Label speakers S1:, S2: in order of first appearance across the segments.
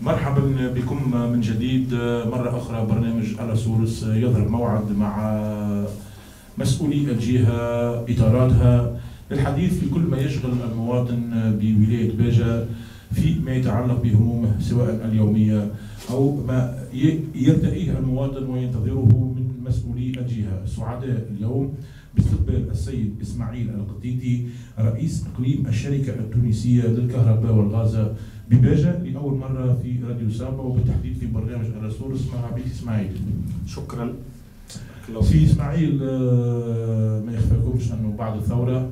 S1: مرحبا بكم من جديد مرة أخرى. برنامج على سورس يضرب موعد مع مسؤولي الجهة إطاراتها للحديث في كل ما يشغل المواطن بولاية باجة فيما يتعلق بهمومه سواء اليومية أو ما يرتئيه المواطن وينتظره من مسؤولي الجهة. سعداء اليوم باستقبال السيد إسماعيل القطيطي رئيس إقليم الشركة التونسية للكهرباء والغاز بباجة لأول مرة في راديو سامبا وبالتحديد في برنامج على سورس. مرحبا بك إسماعيل.
S2: شكرا.
S1: سي إسماعيل، ما يخفاكمش أنه بعد الثورة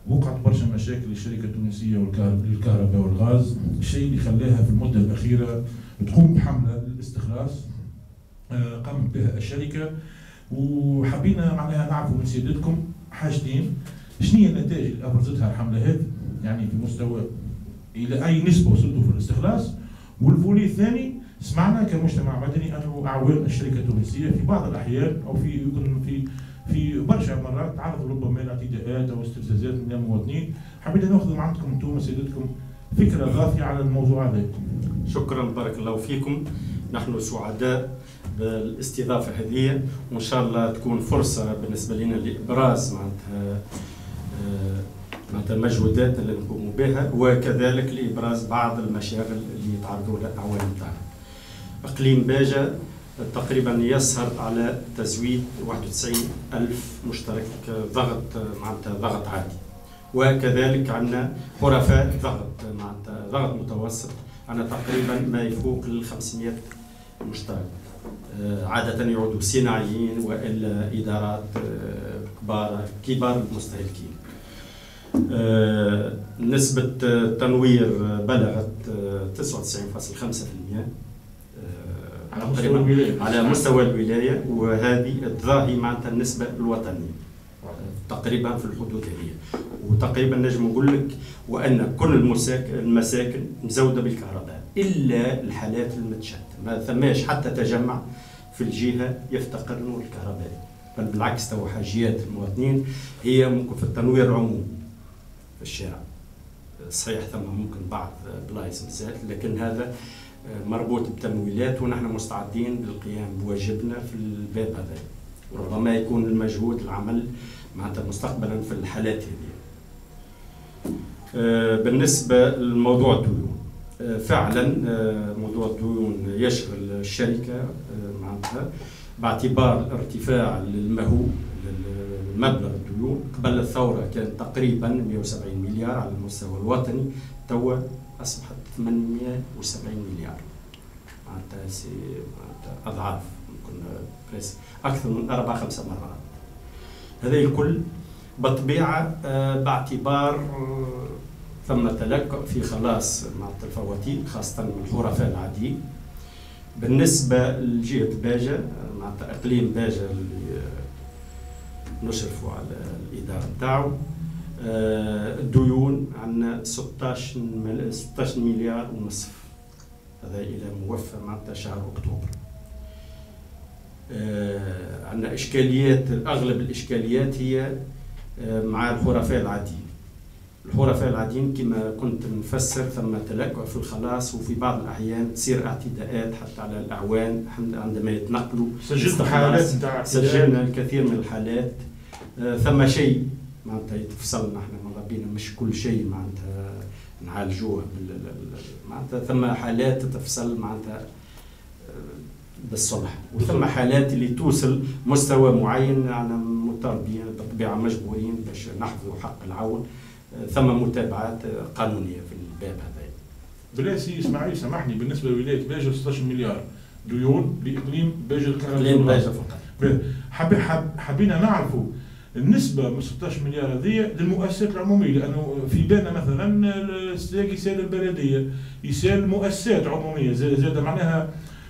S1: وقعت برشا مشاكل للشركة التونسية للكهرباء والغاز، الشيء اللي خلاها في المدة الأخيرة تقوم بحملة للاستخلاص قامت بها الشركة، وحبينا معناها نعرفوا من سيادتكم حاجتين: شنو هي النتائج اللي أبرزتها الحملة هذه، يعني في مستوى إلى أي نسبة وصلتوا في الاستخلاص، والفولي الثاني سمعنا كمجتمع مدني أنه أعوان الشركة التونسية في بعض الأحيان أو في برشا مرات تعرضوا ربما لاعتداءات أو استفزازات من المواطنين. حبينا ناخذ من عندكم أنتم سيادتكم فكرة غافية على الموضوع هذا.
S2: شكرا، بارك الله فيكم. نحن سعداء بالاستضافة هذه، وإن شاء الله تكون فرصة بالنسبة لنا لإبراز معناتها المجهودات اللي نقوم بها، وكذلك لإبراز بعض المشاغل اللي يتعرضوا لها الأعوان بتاعنا. إقليم باجة تقريبا يسهر على تزويد 91,000 مشترك ضغط عادي، وكذلك عندنا غرفاء ضغط متوسط، عندنا تقريبا ما يفوق ال 500 مشترك، عادة يعودوا صناعيين وإلا إدارات كبار المستهلكين. نسبة التنوير بلغت 99.5% على مستوى الولاية، وهذه تضاهي معناتها النسبة الوطنية تقريبا في الحدود هذه. وتقريبا نجم نقول لك وأن كل المساكن مزودة بالكهرباء إلا الحالات المتشتتة، ما ثماش حتى تجمع في الجهة يفتقر نور الكهرباء، بل بالعكس تو حاجيات المواطنين هي ممكن في التنوير العمومي في الشارع. صحيح ثم ممكن بعض بلايص مازال، لكن هذا مربوط بتمويلات ونحن مستعدين للقيام بواجبنا في الباب هذا، وربما يكون المجهود العمل معناتها مستقبلا في الحالات هذه. بالنسبة لموضوع الديون، فعلا موضوع الديون يشغل الشركة معناتها باعتبار ارتفاع المهول مبلغ الديون. قبل الثورة كان تقريبا 170 مليار على المستوى الوطني، توا أصبحت 870 مليار، معناتها أضعاف، ممكن أكثر من 4-5 مرات. هذا الكل بطبيعة باعتبار ثم تلكؤ في خلاص معناتها الفواتير خاصة من الغرفاء العاديين. بالنسبة لجهة باجة معناتها إقليم باجة اللي نشرفوا على الإدارة نتاعو، الديون عندنا 16 مليار ونصف، هذا إلى موفى معناتها شهر أكتوبر. عندنا إشكاليات، أغلب الإشكاليات هي مع الغرفاء العاديين. الغرفاء العاديين كما كنت نفسر ثم تلكؤ في الخلاص، وفي بعض الأحيان تصير اعتداءات حتى على الأعوان عندما يتنقلوا. سجلنا الكثير من الحالات. ثم شيء معناتها يتفصل، نحن ماذا بينا مش كل شيء معناتها نعالجوه معناتها ثم حالات تتفصل معناتها بالصلح، وثم حالات اللي توصل مستوى معين يعني مضطربين بطبيعة مجبورين باش نحفظوا حق العون، ثم متابعات قانونية في الباب هذا.
S1: بلا سي إسماعيل سامحني، بالنسبة لولاية باجة 16 مليار ديون لإقليم باجة الكهرباء فقط. حبينا نعرفوا النسبة من 16 مليار هذه للمؤسسات العمومية، لأنه في بالنا مثلا السلاق يسال البلدية، يسال مؤسسات عمومية زاد معناها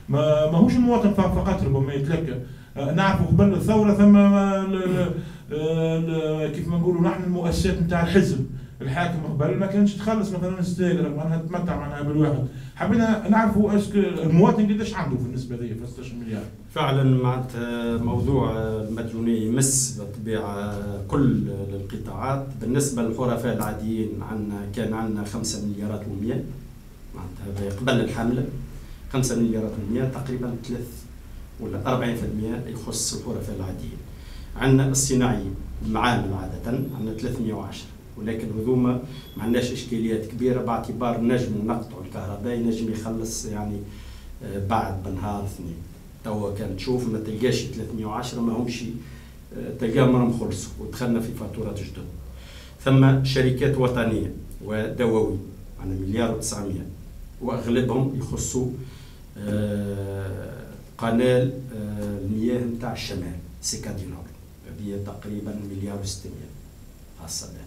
S1: ماهوش المواطن فقط ربما يتلكى. نعرفوا قبل الثورة ثم كيف ما نقولوا نحن المؤسسات نتاع الحزب الحاكم قبل ما كانش تخلص مثلا الستاجر معناها تمتع معناها بالواحد. حبينا نعرفوا اسك المواطن قداش عنده في النسبه هذه في 16 مليار.
S2: فعلا معناتها موضوع المديونيه يمس بالطبيعه كل القطاعات. بالنسبه للغرفاء العاديين كان عندنا 5 مليارات و100 معناتها قبل الحمله 5 مليارات و100 تقريبا 3 ولا 40% يخص الحرفاء العاديين. عندنا الصناعيين المعامل عاده عندنا 310، ولكن هذوما ما عندناش اشكاليات كبيره باعتبار نجموا نقطعوا الكهرباء، ينجم يخلص يعني بعد بنهار اثنين. توا كان تشوف ما تلقاش 310 ما همش تلقاهم راهم خلصوا ودخلنا في فاتورات جدد. ثم شركات وطنيه ودواوي عندنا 1.900 واغلبهم يخصوا قناه المياه نتاع الشمال سيكادينور، هذه تقريبا 1.600 خاصه بها.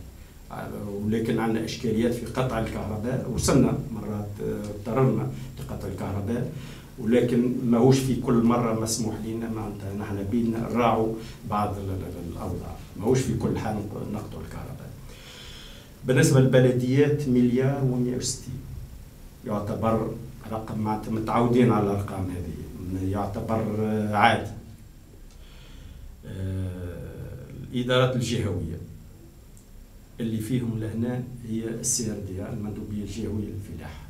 S2: ولكن عندنا اشكاليات في قطع الكهرباء، وصلنا مرات اضطررنا لقطع الكهرباء، ولكن ماهوش في كل مره مسموح لنا. معناتها نحن بيدنا نراعوا بعض الاوضاع، ماهوش في كل حال نقطعوا الكهرباء. بالنسبه للبلديات 1.160 يعتبر رقم معناتها متعودين على الارقام هذه، يعتبر عادي. الادارات الجهويه اللي فيهم لهنا هي السي ار دي المندوبيه الجهويه للفلاحه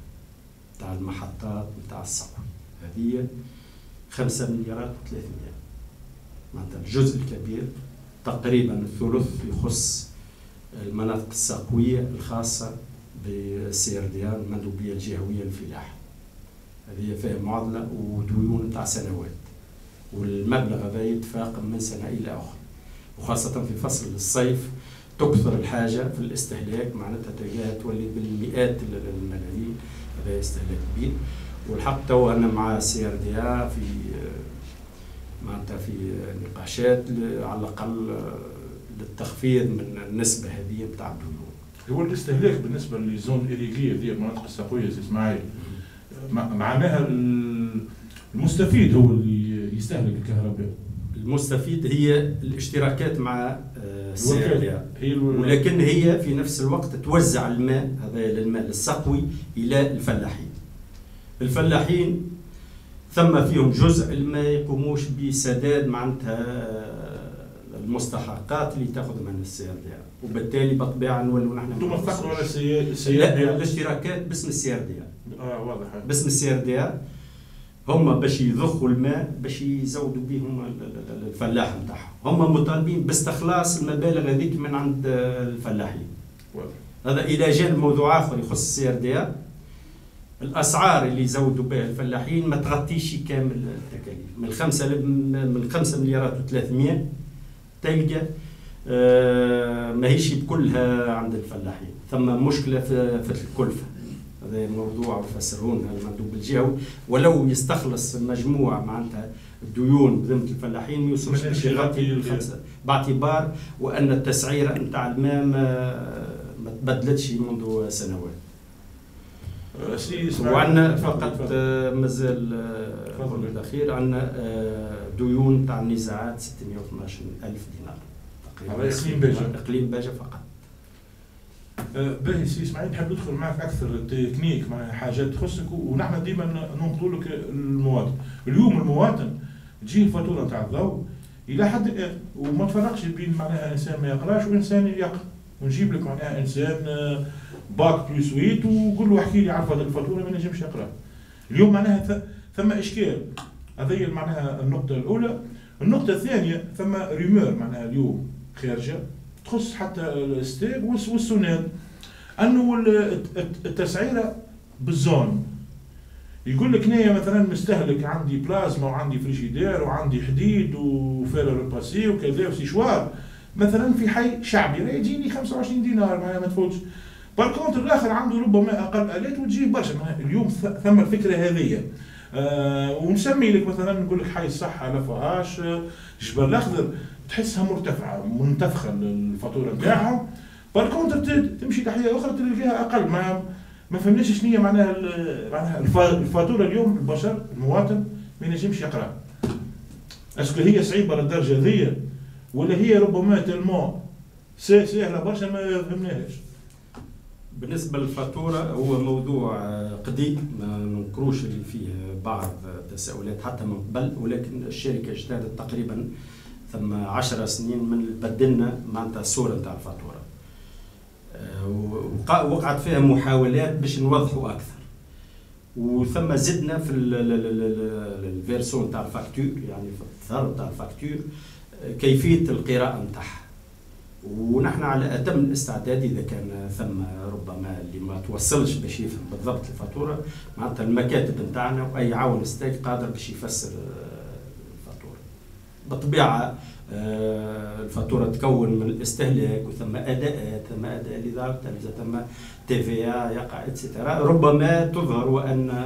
S2: تاع المحطات نتاع الصقر، هذه 5 مليارات و300. معناتها الجزء الكبير تقريبا الثلث يخص المناطق الساقويه الخاصه بالسي ار دي المندوبيه الجهويه للفلاحه، هذه فيها معضله وديون تاع سنوات، والمبلغ هذا يتفاقم من سنه الى اخرى، وخاصه في فصل الصيف تكثر الحاجه في الاستهلاك، معناتها تلقاها تولي بالمئات الملايين، هذا استهلاك كبير. والحق تو انا مع سي ار دي في معناتها في نقاشات على الاقل للتخفيض من النسبه هذه نتاع الديون.
S1: هو الاستهلاك بالنسبه للزون إيريغية دي المناطق الساقويه زي اسماعيل، معناها المستفيد هو اللي يستهلك الكهرباء.
S2: المستفيد هي الاشتراكات مع السيادة، ولكن هي في نفس الوقت توزع الماء هذا للماء السقوي إلى الفلاحين. الفلاحين ثم فيهم جزء ما يقوموش بسداد معناتها المستحقات اللي تاخذ من السيادة، وبالتالي بطبيعة نولوا نحن
S1: انتم تفكروا على السيادة
S2: الاشتراكات باسم السيادة.
S1: واضح.
S2: باسم السيادة هم باش يضخوا الماء باش يزودوا بهم الفلاح نتاعهم، هم مطالبين باستخلاص المبالغ هذيك من عند الفلاحين. هذا الى جانب موضوع اخر يخص السي ار دي، الاسعار اللي يزودوا بها الفلاحين ما تغطيش كامل التكاليف. من 5 مليارات و300 تلقى ماهيش بكلها عند الفلاحين، ثم مشكله في الكلفه. هذا موضوع يفسرونه المندوب الجهوي، ولو يستخلص مجموعه معناتها الديون بذمه الفلاحين ما يوصلش باش يغطي الخمسه، باعتبار وان التسعيره نتاع الماء ما تبدلتش منذ سنوات. وعندنا فقط مازال الاخير عندنا ديون تاع النزاعات 612,000 دينار تقريبا. اقليم باجه فقط.
S1: باهي سي اسماعيل، نحب ندخل معك اكثر تكنيك مع حاجات تخصك، ونحن ديما ننقلوا لك المواطن. اليوم المواطن تجيه الفاتوره نتاع الضوء الى حد الان وما تفرقش بين معناها انسان ما يقراش وانسان يقرا، ونجيب لك معناها انسان باك بلس 8 وقول له احكي لي عارف هذا الفاتوره ما ينجمش يقرا. اليوم معناها ثم اشكال، هذه معناها النقطه الاولى. النقطه الثانيه ثم ريمور معناها اليوم خارجه تخص حتى الستيك والسوناد، انه التسعيره بالزون. يقول لك هنايا مثلا مستهلك عندي بلازما وعندي فريجيدير وعندي حديد وفير ريباسي وكذا وسيشوار مثلا في حي شعبي راه يجيني 25 دينار معناها ما تفوتش. بالكونتر الاخر عنده ربما اقل الات وتجيب برشا. اليوم ثم الفكره هذه. ونسمي لك مثلا نقول لك حي الصحه لافاهاش جبل الاخضر تحسها مرتفعه منتفخه الفاتوره نتاعهم. بالكونتر تمشي تحيه اخرى تلقاها اقل. ما فهمناش شنو هي معناها الفاتوره اليوم. البشر المواطن ما ينجمش يقرا. اسكو هي صعيبه للدرجه هذه ولا هي ربما تلمون سهله برشا ما فهمناهاش؟
S2: بالنسبه للفاتوره هو موضوع قديم ما ننكروش اللي فيه بعض التساؤلات حتى من قبل، ولكن الشركه اجتهدت تقريبا ثم 10 سنين من بدلنا معناتها الصوره نتاع الفاتوره. وقعت فيها محاولات باش نوضحوا اكثر. وثم زدنا في الفيرسون تاع الفاكتور، يعني في الظهر تاع الفاكتور كيفيه القراءه نتاعها. ونحن على اتم الاستعداد اذا كان ثم ربما اللي ما توصلش باش يفهم بالضبط الفاتوره، معناتها المكاتب نتاعنا واي عاون استاك قادر باش يفسر الفاتوره. بالطبيعه الفاتوره تكون من الاستهلاك وثم اداءات، ثم اداء الاذاعه والتلفزه، ثم تي في يقع اتسيتيرا. ربما تظهر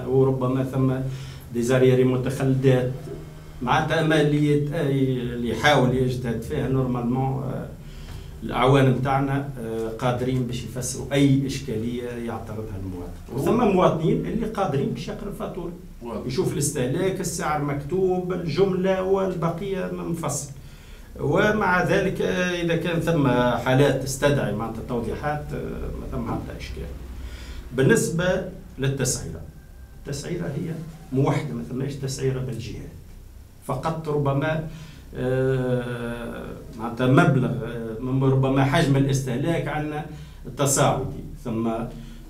S2: وربما ثم ديزاريري متخلدات، معناتها اما اللي يحاول يجتهد فيها نورمالمون الاعوان نتاعنا قادرين باش يفسروا اي اشكاليه يعترضها المواطن. وثم مواطنين اللي قادرين باش يقرا الفاتوره، يشوف الاستهلاك، السعر مكتوب، الجمله والبقيه مفصل. ومع ذلك اذا كان ثم حالات تستدعي معناتها توضيحات ما ثم حتى اشكال. بالنسبه للتسعيره، التسعيره هي موحده، ما ثماش تسعيره بالجهات فقط. ربما معناتها مبلغ، ربما حجم الاستهلاك عندنا تصاعدي، ثم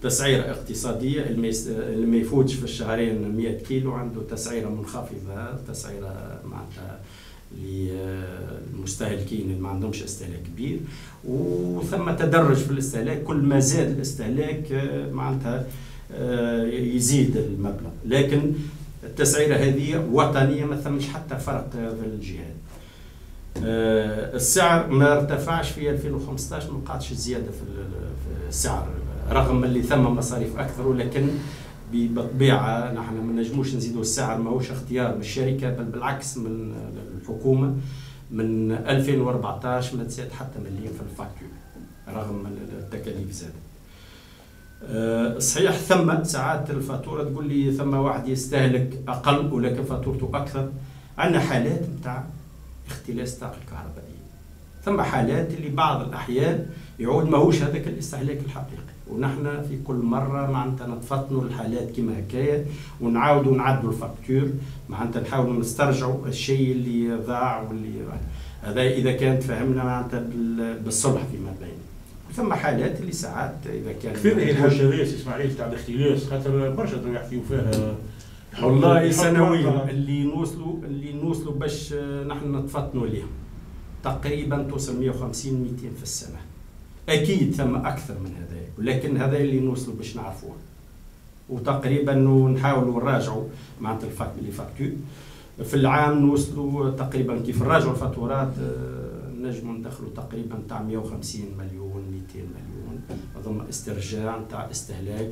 S2: تسعيره اقتصاديه اللي ما يفوتش في الشهرين 100 كيلو عنده تسعيره منخفضه، تسعيره معناتها للمستهلكين اللي ما عندهمش استهلاك كبير. وثم تدرج في الاستهلاك، كل ما زاد الاستهلاك معناتها يزيد المبلغ. لكن التسعيره هذه وطنيه، ما ثمش حتى فرق في الجهات. السعر ما ارتفعش في 2015، ما بقاتش زياده في السعر رغم اللي ثم مصاريف اكثر، ولكن بالطبيعه نحن ما نجموش نزيدوا السعر، ماهوش اختيار من الشركه بل بالعكس من الحكومه. من 2014 ما تزاد حتى مليم في الفاكتور رغم التكاليف زادت. صحيح ثم ساعات الفاتوره تقول لي ثم واحد يستهلك اقل ولكن فاتورته اكثر. عندنا حالات نتاع اختلاس الطاقه الكهربائيه، ثم حالات اللي بعض الاحيان يعود ماهوش هذاك الاستهلاك الحقيقي، ونحن في كل مره معناتها نتفطنوا الحالات كما هكايا ونعاودوا نعدوا الفاكتور، معناتها نحاولوا نسترجعوا الشيء اللي ضاع واللي هذا اذا كانت فهمنا معناتها بالصلح فيما بيننا. ثم حالات اللي ساعات اذا كان
S1: كثير هي الحاجه هذه اسماعيل تاع الاختلاس، خاطر برشا يحكيوا فيها
S2: والله سنويا اللي نوصلوا باش نحن نتفطنوا لهم تقريبا توصل 150 200 في السنه. اكيد ثم اكثر من هذا، ولكن هذا اللي نوصلوا باش نعرفوه. وتقريبا نحاولوا نراجعوا معناتها الفاكتور في العام، نوصلوا تقريبا كيف نراجعوا الفاتورات نجموا ندخلوا تقريبا تاع 150 مليون 200 مليون، اظن استرجاع نتاع استهلاك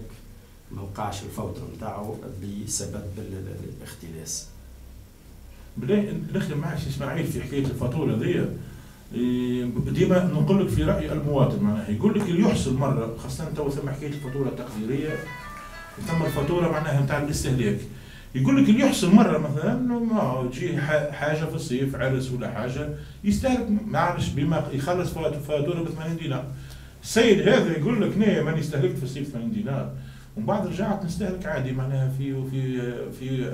S2: ما وقعش الفوتر نتاعو بسبب الاختلاس.
S1: بدي نخدم معك اسماعيل في حكايه الفاتوره ذي. ديما نقول لك في راي المواطن، معناها يقول لك اللي يحصل مره، خاصه تو ثم حكايه الفاتوره التقديريه ثم الفاتوره معناها نتاع الاستهلاك. يقول لك اللي يحصل مره مثلا ما تجي حاجه في الصيف عرس ولا حاجه يستهلك معلش بما يخلص فاتوره ب 80 دينار. السيد هذا يقول لك انا ماني استهلكت في الصيف 80 دينار، ومن بعد رجعت نستهلك عادي معناها في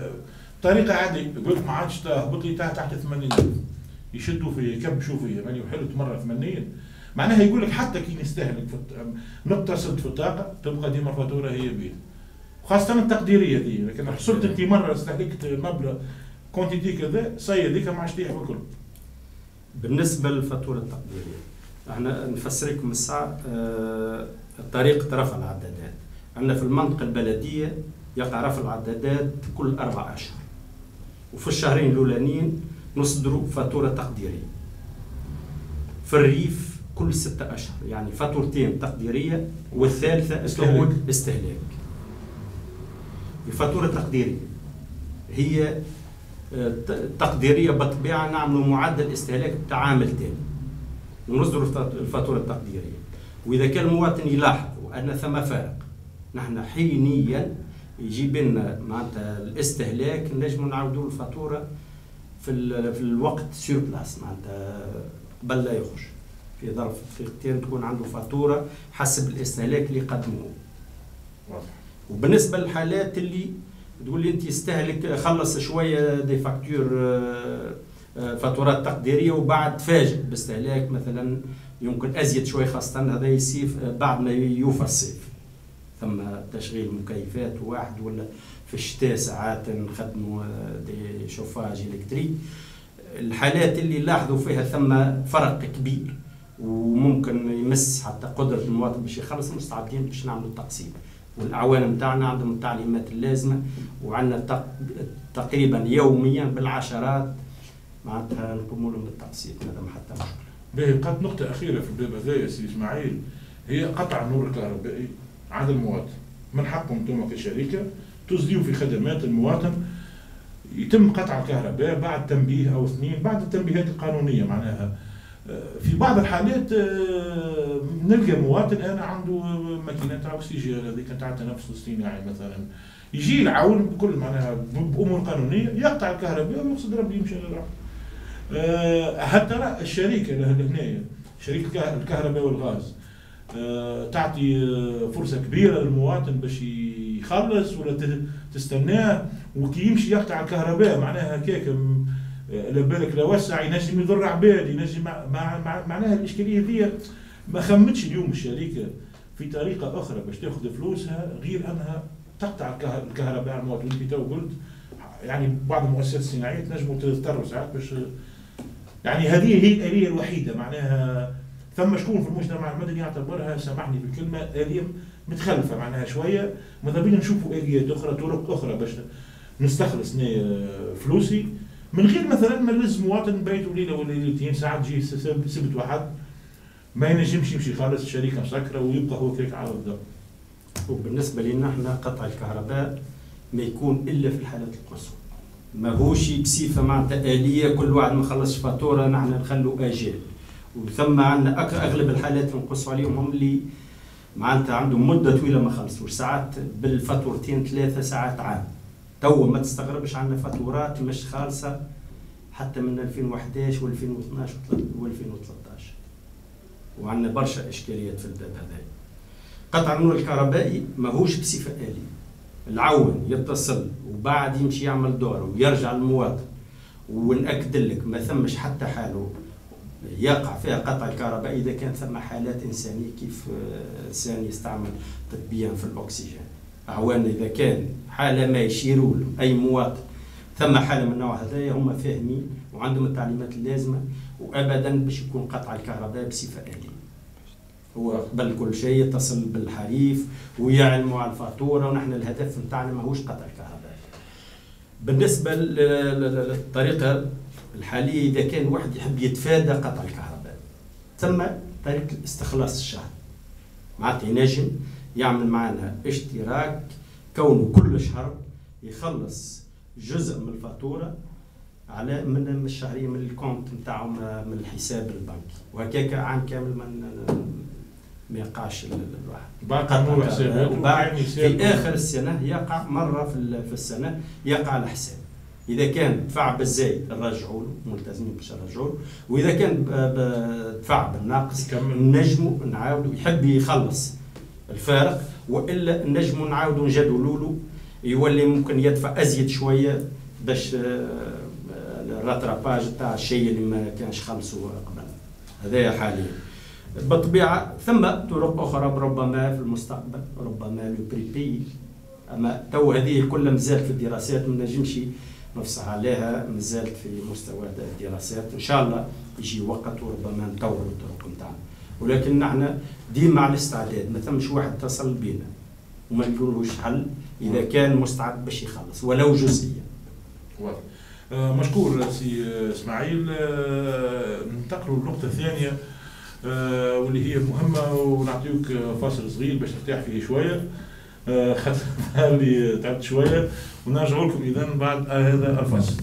S1: طريقه عاديه. يقول لك ما عادش تهبط لي تحت 80,000 يشدوا في يكبشوا فيا ماني وحلت مره 80. معناها يقول لك حتى كي نستهلك نقتصد في الطاقه تبقى ديما الفاتوره هي بيد، خاصه التقديريه دي. لكن حصلت انت مره استهلكت مبلغ كونتيتي كذا صي هذيك ما عادش تيح بالكل.
S2: بالنسبه للفاتوره التقديريه احنا نفسر لكم الساعه طريقه رفع العدادات. عندنا في المنطقه البلديه يقع رفع العدادات كل 4 أشهر، وفي الشهرين الاولانيين نصدروا فاتوره تقديريه. في الريف كل 6 أشهر، يعني فاتورتين تقديريه والثالثه استهلاك. الفاتوره التقديريه هي تقديريه بالطبيعه، نعملوا معدل استهلاك بتاع عام ثاني ونصدروا الفاتوره التقديريه. واذا كان المواطن يلاحظ ان ثم فارق، نحن حينيا يجيب لنا معناتها الاستهلاك نجموا نعاودوا الفاتوره في الوقت سور بلاس، معناتها قبل لا يخرج في ظرف دقيقتين تكون عنده فاتوره حسب الاستهلاك اللي قدموه. وبالنسبه للحالات اللي تقول لي انت يستهلك خلص شويه دي فاكتور فاتورات تقديريه وبعد تفاجئ باستهلاك مثلا يمكن ازيد شويه، خاصه هذا يصيف بعد ما يوفى الصيف، ثم تشغيل مكيفات واحد ولا في الشتاء ساعات نخدموا دي شوفاج الكتريك. الحالات اللي لاحظوا فيها ثم فرق كبير وممكن يمس حتى قدرة المواطن باش يخلص، مستعدين باش نعملوا التقسيم، والأعوان نتاعنا عندهم التعليمات اللازمة، وعندنا تقريبا يوميا بالعشرات معناتها نقوموا لهم بالتقسيم. هذا ما حتى مشكل.
S1: باهي، بقات نقطة أخيرة في الباب هذا يا سي إسماعيل، هي قطع النور الكهربائي عند المواطن. من حقهم انتم كشركة تصديوا في خدمات المواطن، يتم قطع الكهرباء بعد تنبيه أو اثنين بعد التنبيهات القانونية. معناها في بعض الحالات نلقى مواطن أنا عنده ماكينة تاع أكسجين هذيك تاع التنفس الاصطناعي مثلا، يجي العون بكل معناها بأمور قانونية يقطع الكهرباء ويقصد ربي يمشي للراحة. حتى الشركة هنا شركة الكهرباء والغاز تعطي فرصة كبيرة للمواطن باش يخلص ولا تستناه، وكي يمشي يقطع الكهرباء معناها هكاك لبالك لوسع ينجم يضر عباد، ينجم معناها الإشكالية ذي. ما خمتش اليوم الشركة في طريقة أخرى باش تاخذ فلوسها غير أنها تقطع الكهرباء على المواطن. أنت تو قلت يعني بعض المؤسسات الصناعية تنجموا تضطروا ساعات باش يعني هذه هي الآلية الوحيدة. معناها ثم شكون في المجتمع المدني يعتبرها، سامحني بالكلمة، آلية متخلفة معناها شوية. ماذا بينا نشوفوا آليات أخرى، طرق أخرى باش نستخلص فلوسي من غير مثلا ما نلزم مواطن بيته ليلة ولا ليلتين. ساعات تجي سبت واحد ما ينجمش يمشي يخلص الشركة مسكرة ويبقى هو كيك على الضرب.
S2: وبالنسبة لنا احنا قطع الكهرباء ما يكون إلا في الحالات القصوى، ماهوش بصفة معناتها آلية كل واحد ما خلصش فاتورة نحن نخلوا آجال. وثم عندنا أغلب الحالات نقصوا عليهم هم اللي معناتها عندهم مدة طويلة ما خلصوش، ساعات بالفاتورتين 3 ساعات عام. تو ما تستغربش عندنا فاتورات مش خالصة حتى من 2011 و2012 و2013، وعندنا برشا إشكاليات في الباب هذا. قطع النور الكهربائي ماهوش بصفة آلية، العون يتصل وبعد يمشي يعمل دوره ويرجع للمواطن. ونأكد لك ما ثمش حتى حاله يقع فيها قطع الكهرباء إذا كان ثم حالات إنسانية، كيف إنسان يستعمل طبيا في الأكسجين. أعوان إذا كان حالة ما يشيروا له أي مواطن ثم حالة من النوع هذا هم فاهمين وعندهم التعليمات اللازمة، وأبدا باش يكون قطع الكهرباء بصفة آلية. هو قبل كل شيء يتصل بالحريف ويعلموا على الفاتورة، ونحن الهدف نتاعنا ماهوش قطع الكهرباء. بالنسبة للطريقة الحالية إذا كان واحد يحب يتفادى قطع الكهرباء، ثم طريقة الاستخلاص الشهري، معناتها ينجم يعمل معنا اشتراك كونه كل شهر يخلص جزء من الفاتورة على من الشهرية من الكونت نتاعهم من الحساب البنكي، وهكاك عام كامل ما يقعش الواحد. وبعد في آخر السنة يقع مرة في السنة يقع على حساب. إذا كان دفع بالزايد نرجعوا له، ملتزمين باش نرجعوا له، وإذا كان دفع بالناقص نجموا نعاودوا يحب يخلص الفارق، وإلا نجموا نعاودوا نجدولوا له يولي ممكن يدفع أزيد شوية باش الراتراباج تاع الشيء اللي ما كانش خلصه قبل. هذا حاليا. بالطبيعة ثم طرق أخرى ربما في المستقبل، ربما لو بريبي، أما تو هذه كلها مازالت في الدراسات، ما نجمش نفصح عليها، مازالت في مستوى الدراسات. إن شاء الله يجي وقت وربما نطوروا الطرق نتاعنا، ولكن نحن ديما على الاستعداد. ما ثمش واحد اتصل بينا وما نلقولوش حل إذا كان مستعد باش يخلص ولو جزئيا.
S1: مشكور سي إسماعيل. ننتقلوا للنقطة الثانية واللي هي مهمة، ونعطيوك فاصل صغير باش ترتاح فيه شوية، خاطر اللي تعبت شوية، ونرجعوا لكم إذا بعد هذا الفاصل.